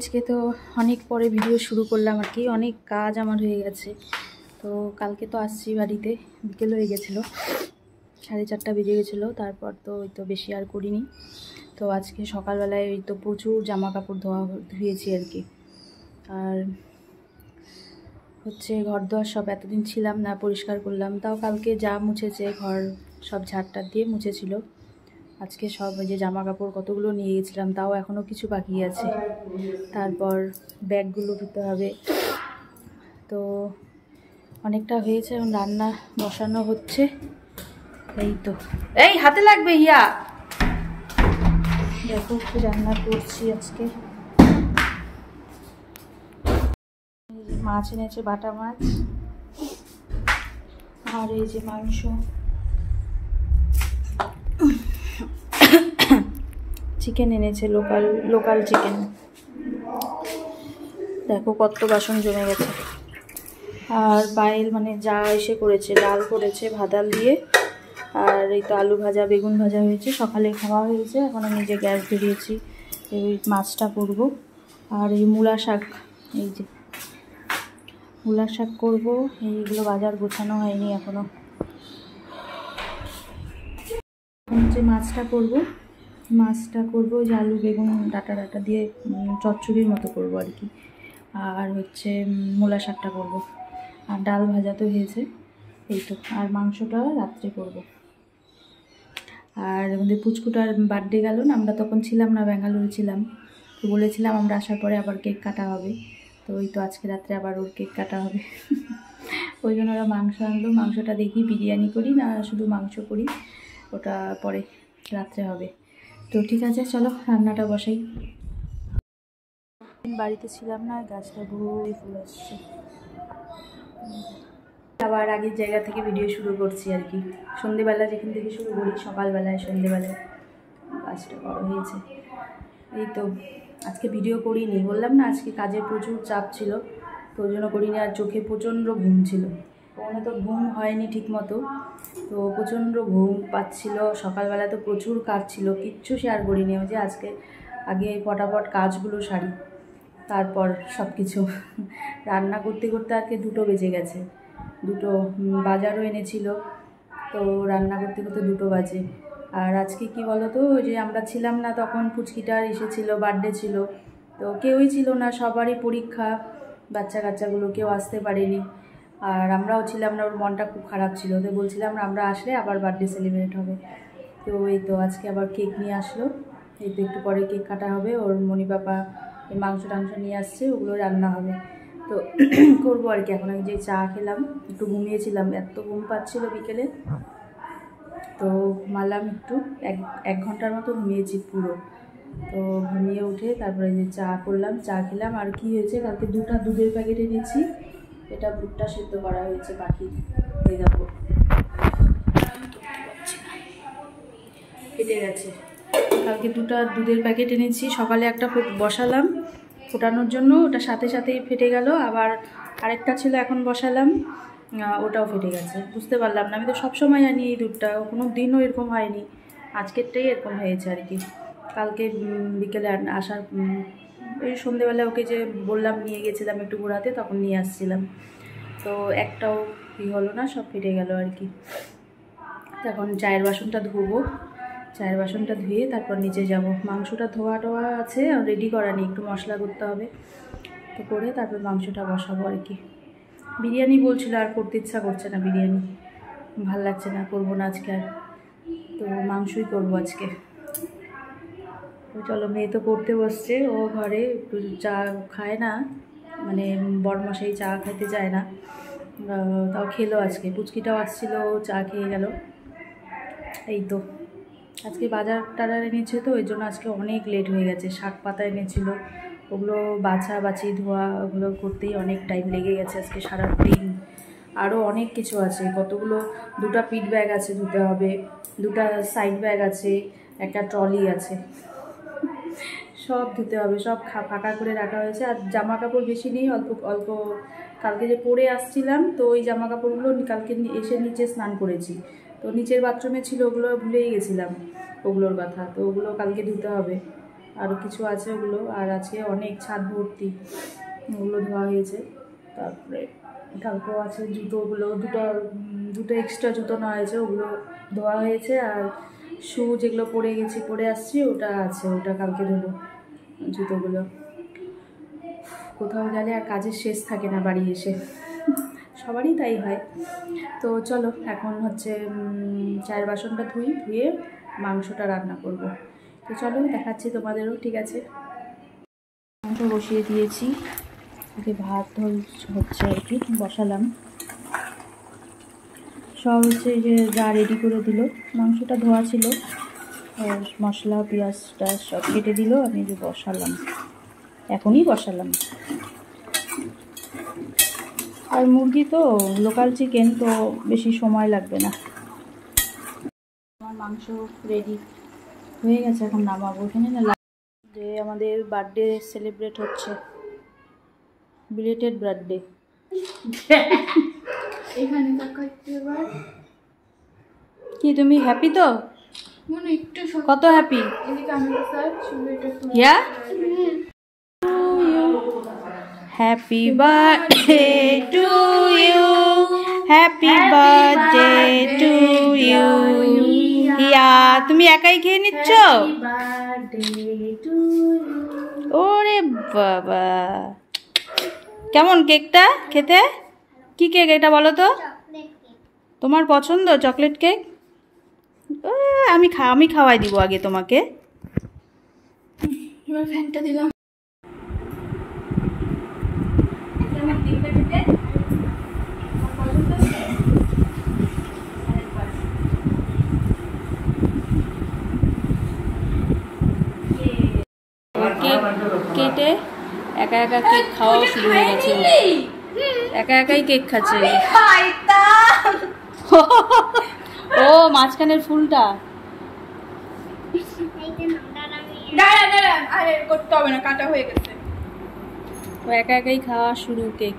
আজকে তো অনেক পরে ভিডিও শুরু করলাম আর কি, অনেক কাজ আমার হয়ে গেছে। তো কালকে তো আসছি বাড়িতে, বিকেল হয়ে গেছিলো, 4:30 বেজে গেছিলো। তারপর তো ওই তো বেশি আর করিনি। তো আজকে সকালবেলায় ওই তো প্রচুর জামা কাপড় ধুয়েছি আর কি। আর হচ্ছে ঘর দোয়ার সব এতদিন ছিলাম না, পরিষ্কার করলাম। তাও কালকে যা মুছেছে ঘর সব ঝাড়টা দিয়ে মুছেছিল। আজকে সব ওই যে জামা কাপড় কতগুলো নিয়ে গেছিলাম, তাও এখনও কিছু বাকি আছে। তারপর ব্যাগগুলো ধুতে হবে। তো অনেকটা হয়েছে, এখন রান্না বসানো হচ্ছে। এই তো, এই হাতে লাগবে ইয়া। দেখো কি রান্না করছি আজকে। মাছ এনেছে, বাটা মাছ, আর এই যে মাংস, চিকেন এনেছে, লোকাল চিকেন। দেখো কত বাসন জমে গেছে। আর পায়েল মানে যা এসে করেছে, ডাল করেছে ভাদাল দিয়ে, আর এই তো আলু ভাজা, বেগুন ভাজা হয়েছে, সকালে খাওয়া হয়েছে। এখন আমি যে গ্যাস ধরিয়েছি, এই মাছটা করব। আর এই মূলা শাক, এই যে মূলা শাক করবো। এইগুলো বাজার গোছানো হয়নি এখনো। যে মাছটা করবো যে আলু বেগুন ডাটা দিয়ে চচ্চড়ির মতো করবো আর কি। আর হচ্ছে মূলা শাকটা করবো, আর ডাল ভাজা তো হয়েছে, এই তো। আর মাংসটা রাত্রে করব। আর আমাদের পুচকুটার বার্থডে গেল না, আমরা তখন ছিলাম না, ব্যাঙ্গালোরে ছিলাম। তো বলেছিলাম আমরা আসার পরে আবার কেক কাটা হবে। তো ওই তো আজকে রাত্রে আবার ওর কেক কাটা হবে। ওই জন্য ওরা মাংস আনলো। মাংসটা দেখি বিরিয়ানি করি না শুধু মাংস করি, ওটা পরে রাত্রে হবে। তো ঠিক আছে, চলো রান্নাটা বসাই। বাড়িতে ছিলাম না, গাছটা ভরে ফুল আসছে। আবার আগের জায়গা থেকে ভিডিও শুরু করছি আর কি। সন্ধেবেলা যেখান থেকে শুরু করি, সকালবেলায় সন্ধেবেলায় গাছটা বড় হয়েছে। এই তো আজকে ভিডিও করিনি, বললাম না আজকে কাজের প্রচুর চাপ ছিল, তো ওই জন্য করিনি। আর চোখে প্রচণ্ড ঘুম ছিল, ওখানে তো ঘুম হয়নি ঠিক মতো, তো প্রচণ্ড ঘুম পাচ্ছিল। সকালবেলা তো প্রচুর কাজ ছিল, কিচ্ছু শেয়ার করিনি। ওই যে আজকে আগে ফটাফট কাজগুলো সারি, তারপর সব কিছু। রান্না করতে করতে আর কি 2টো বেজে গেছে। 2টো, বাজারও এনেছিল, তো রান্না করতে করতে 2টো বাজে। আর আজকে কি বলো তো, ওই যে আমরা ছিলাম না তখন, পুচকিটার এসেছিল, বার্থডে ছিল, তো কেউই ছিল না, সবারই পরীক্ষা, বাচ্চা কাচ্চাগুলো কেউ আসতে পারেনি। আর আমরাও ছিলাম না, ওর মনটা খুব খারাপ ছিল। তো বলছিলাম আমরা আসলে আবার বার্থডে সেলিব্রেট হবে। তো এই তো আজকে আবার কেক নিয়ে আসলো, এই তো একটু পরে কেক কাটা হবে। ওর মনি পাপা এই মাংস টাংস নিয়ে আসছে, ওগুলো রান্না হবে। তো করবো আর কি। এখন আমি যে চা খেলাম, একটু ঘুমিয়েছিলাম, এত ঘুম পাচ্ছিল বিকেলে, তো ঘুমালাম একটু, এক ঘন্টার মতো ঘুমিয়েছি পুরো। তো ঘুমিয়ে উঠে তারপরে যে চা করলাম, চা খেলাম। আর কি হয়েছে, কালকে 2টা দুধের প্যাকেট এনেছি, এটা ভুট্টা সেদ্ধ করা হয়েছে বাকি, হয়ে যাবো, কেটে গেছে। কালকে 2টা দুধের প্যাকেট এনেছি, সকালে একটা বসালাম ফোটানোর জন্য, ওটা সাথে সাথেই ফেটে গেল। আবার আরেকটা ছিল এখন বসালাম, ওটাও ফেটে গেছে। বুঝতে পারলাম না, আমি তো সবসময় জানি এই দুধটা, কোনো দিনও এরকম হয়নি, আজকেরটাই এরকম হয়েছে আর কি। কালকে বিকেলে আসার এই সন্ধেবেলা ওকে যে বললাম নিয়ে গেছিলাম একটু ঘোরাতে, তখন নিয়ে আসছিলাম, তো একটাও কি হলো না, সব ফেটে গেল আর কি। এখন চায়ের বাসনটা ধোবো, চায়ের বাসনটা ধুয়ে তারপর নিচে যাব। মাংসটা ধোয়া টোয়া আছে, আর রেডি করা নেই, একটু মশলা করতে হবে, তো করে তারপর মাংসটা বসাবো আর কি। বিরিয়ানি বলছিল, আর করতে ইচ্ছা করছে না, বিরিয়ানি ভাল লাগছে না, করবো না আজকে আর, তো মাংসই করবো আজকে। তো চলো, মেয়ে তো পড়তে বসছে, ও ঘরে একটু চা খায় না, মানে বড়মশাই চা খাইতে যায় না, তাও খেলো আজকে। পুচকিটাও আসছিলো, ও চা খেয়ে গেল। এই তো আজকে বাজার টাজার এনেছে, তো ওই জন্য আজকে অনেক লেট হয়ে গেছে। শাক পাতা এনেছিল, ওগুলো বাছি ধোয়া, ওগুলো করতেই অনেক টাইম লেগে গেছে আজকে সারাদিন। আরও অনেক কিছু আছে, কতগুলো, 2টা পিট ব্যাগ আছে ধুতে হবে, 2টা সাইড ব্যাগ আছে, একটা ট্রলি আছে, সব ধুতে হবে, সব ফাঁকা করে রাখা হয়েছে। আর জামা কাপড় বেশি নেই, অল্প অল্প কালকে যে পরে আসছিলাম, তো ওই জামা কাপড়গুলো কালকে এসে নিচে স্নান করেছি, তো নিচের বাথরুমে ছিল, ওগুলো ভুলেই গেছিলাম ওগুলোর কথা, তো ওগুলো কালকে ধুতে হবে। আরও কিছু আছে ওগুলো, আর আছে অনেক ছাদ ভর্তি, ওগুলো ধোয়া হয়েছে। তারপরে কালকেও আছে জুতোগুলো, দুটো এক্সট্রা জুতো নেওয়া হয়েছে, ওগুলো ধোয়া হয়েছে। আর শু যেগুলো পরে আসছি ওটা আছে, ওটা কালকে ধোবো জুতোগুলো। কোথাও গেলে আর কাজের শেষ থাকে না বাড়ি এসে, সবারই তাই হয়। তো চলো এখন হচ্ছে চায়ের বাসনটা ধুয়ে মাংসটা রান্না করব। তো চলো দেখাচ্ছি তোমাদেরও, ঠিক আছে। মাংস বসিয়ে দিয়েছি, ভাত হচ্ছে আর কি, বসালাম। সব হচ্ছে যে যা রেডি করে দিল, মাংসটা ধোয়া ছিল, আর মশলা পেঁয়াজটা সব কেটে দিল, আমি যে বসালাম, এখনই বসালাম। আর মুরগি তো লোকাল চিকেন, তো বেশি সময় লাগবে না। আমার মাংস রেডি হয়ে গেছে, এখন নামাবো। এখানে না যে আমাদের বার্থডে সেলিব্রেট হচ্ছে, বিলেটেড বার্থডে। এখানে কি তুমি হ্যাপি তো? কত happy? Happy birthday to you, happy birthday to you. Yeah তুমি একাই খেয়ে নিচ্ছ? ওরে বাবা, কেমন কেকটা খেতে? কি কেক এটা বলো তো? তোমার পছন্দ চকলেট কেক? আমি খাওয়াই দিব আগে তোমাকে। এবার ফ্যানটা দিলাম। কেটে একা একা কেক খাওয়া শুরু হয়ে গেছে, একা একাই কেক খাচ্ছে। ও মাঝখানের ফুলটা করতে হবে না, কাটা হয়ে গেছে। ও একা একাই খাওয়া শুরু কেক।